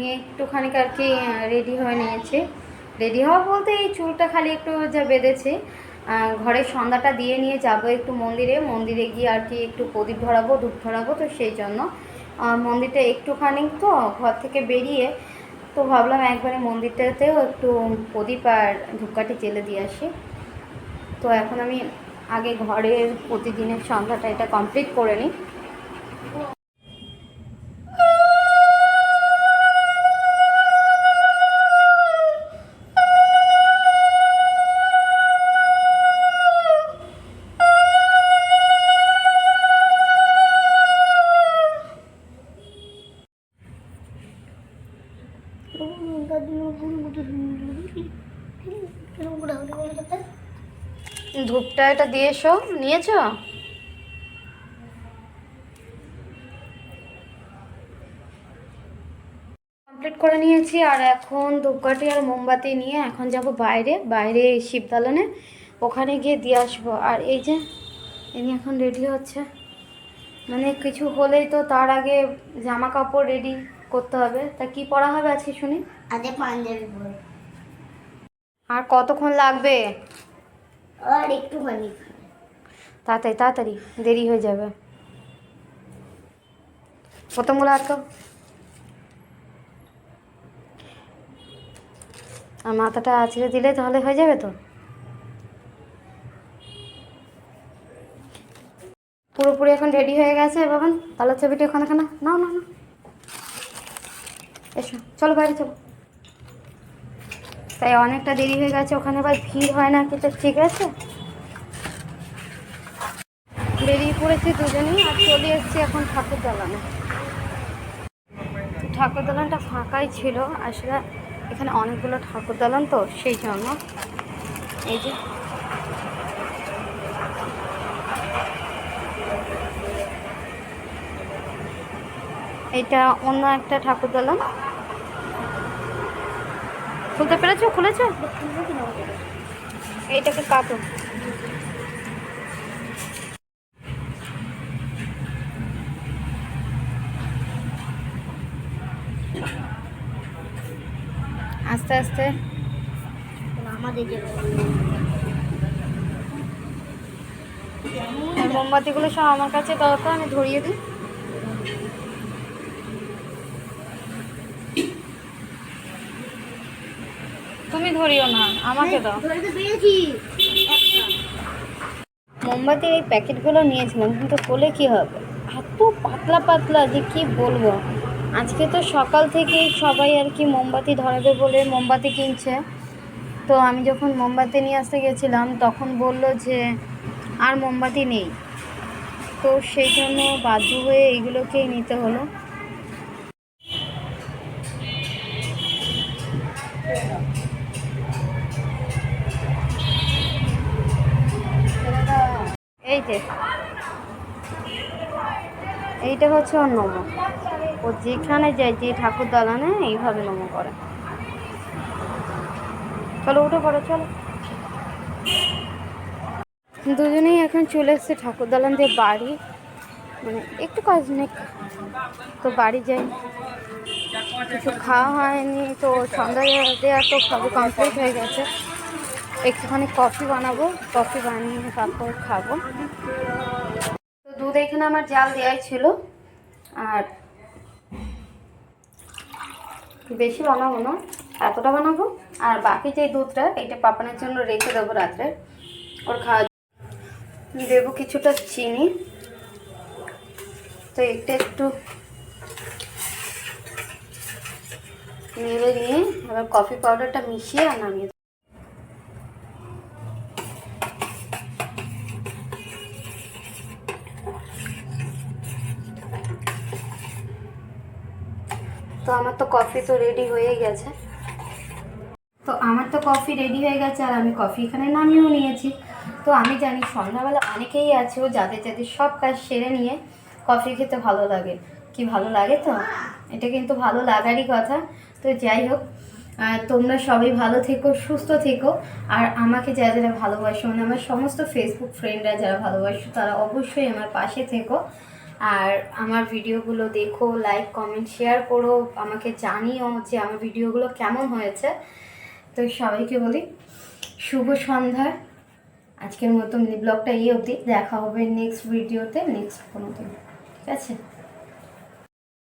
নিয়ে একটুখানি আর কি রেডি হয়ে নিয়েছি। রেডি হওয়া বলতে এই চুলটা খালি একটু যা বেঁধেছি। ঘরে সন্ধ্যাটা দিয়ে নিয়ে যাব একটু মন্দিরে গিয়ে আর কি একটু প্রদীপ ধরাবো, ধূপ ধরাবো। তো সেই জন্য মন্দিরটা একটুখানি তো ঘর থেকে বেরিয়ে তো ভাবলাম একবারে মন্দিরটাতেও একটু প্রদীপ আর ধূপকাঠি জেলে দিয়ে আসি। তো এখন আমি আগে ঘরের প্রতিদিনের সন্ধ্যাটা এটা কমপ্লিট করে নিই। ধূপটা এটা দিয়ে এসো, নিয়েছো? কমপ্লিট করে নিয়েছি। আর এখন ধূপকাঠি আর মোমবাতি নিয়ে এখন যাব বাইরে শিবদালানে, ওখানে গিয়ে দিয়ে আসবো। আর এই যে ইনি এখন রেডি হচ্ছে, মানে কিছু হলেই তো তার আগে জামা কাপড় রেডি করতে হবে। তা কি পরা হবে আজকে শুনি? আজকে পাঞ্জাবি পরে। আর কতক্ষণ লাগবে? আর একটুখানি। তাড়াতাড়ি দেরি হয়ে যাবে। প্রথমগুলো আটকাও। আর মাথাটা আছড়ে দিলে তাহলে হয়ে যাবে তো। পুরোপুরি এখন রেডি হয়ে গেছে বাবান। তাহলে ছবিটা ওখানে না এসো, চলো বাইরে চলো। তাই অনেকটা দেরি হয়ে গেছে, ওখানে আবার ভিড় হয় না কিন্তু। ঠিক আছে, বেরিয়ে পড়েছি দুজনেই আর চলে এসেছি এখন ঠাকুর দালানে। ঠাকুর দালানটা ফাঁকাই ছিল আসলে, এখানে অনেকগুলো ঠাকুর দালান তো সেই জন্য। এই যে এটা অন্য একটা ঠাকুর দালান। খুলতে পেরেছো? খুলেছো? এইটাকে কাটো। আস্তে আস্তে আমাদের মোমবাতিগুলো সব আমার কাছে দাও তো, আমি ধরিয়ে দিই। তুমি ধরিও না, আমাকে দাও। মোমবাতির এই প্যাকেটগুলো নিয়েছিলাম কিন্তু কোলে কি হবে, এত পাতলা পাতলা যে কি বলবো। আজকে তো সকাল থেকেই সবাই আর কি মোমবাতি ধরাবে বলে মোমবাতি কিনছে। তো আমি যখন মোমবাতি নিয়ে আসতে গেছিলাম তখন বলল যে আর মোমবাতি নেই। তো সেই জন্য বাধ্য হয়ে এইগুলোকেই নিতে হলো। এই যে এইটা হচ্ছে ওর নমো। ও যেখানে যায়, যে ঠাকুর দালানে এইভাবে নমো করে। চলো উঠে পড়ো, চলো। দুজনেই এখন চলে এসছে ঠাকুর দালান দিয়ে বাড়ি, মানে একটু কাজ নেই তো বাড়ি যাই। কিছু খাওয়া হয়নি তো, সন্ধ্যা দেওয়া তো সবই কমপ্লিট হয়ে গেছে। একটুখানি কফি বানাবো, কফি বানিয়ে তারপর খাবো। তো দুধ এখানে আমার জাল দেওয়াই ছিল, আর বেশি বানাবো না, এতটা বানাবো। আর বাকি যে দুধটা এটা পাপানের জন্য রেখে দেবো রাত্রে, ওর খাওয়া। দেবো কিছুটা চিনি, তো এটা একটু নেড়ে নিয়ে এবার কফি পাউডারটা মিশিয়ে আর নামিয়ে দেবো। তো আমার তো কফি তো রেডি হয়ে গেছে। আর আমি কফি এখানে নামিয়েও নিয়েছি। তো আমি জানি সন্ধ্যাবেলা অনেকেই আছে যাদের সব কাজ সেরে নিয়ে কফি খেতে ভালো লাগে। কি ভালো লাগে তো, এটা কিন্তু ভালো লাগারই কথা। তো যাই হোক, তোমরা সবাই ভালো থেকো, সুস্থ থেকো। আর আমাকে যারা যারা ভালোবাসো, মানে আমার সমস্ত ফেসবুক ফ্রেন্ডরা যারা ভালোবাসো, তারা অবশ্যই আমার পাশে থেকো। আর আমার ভিডিওগুলো দেখো, লাইক কমেন্ট শেয়ার করো, আমাকে জানিও যে আমার ভিডিওগুলো কেমন হয়েছে। তো সবাইকে বলি শুভ সন্ধ্যা। আজকের মতো মিনি ব্লগটা এই অবধি, দেখা হবে নেক্সট ভিডিওতে নেক্সট কোনো দিন, ঠিক আছে।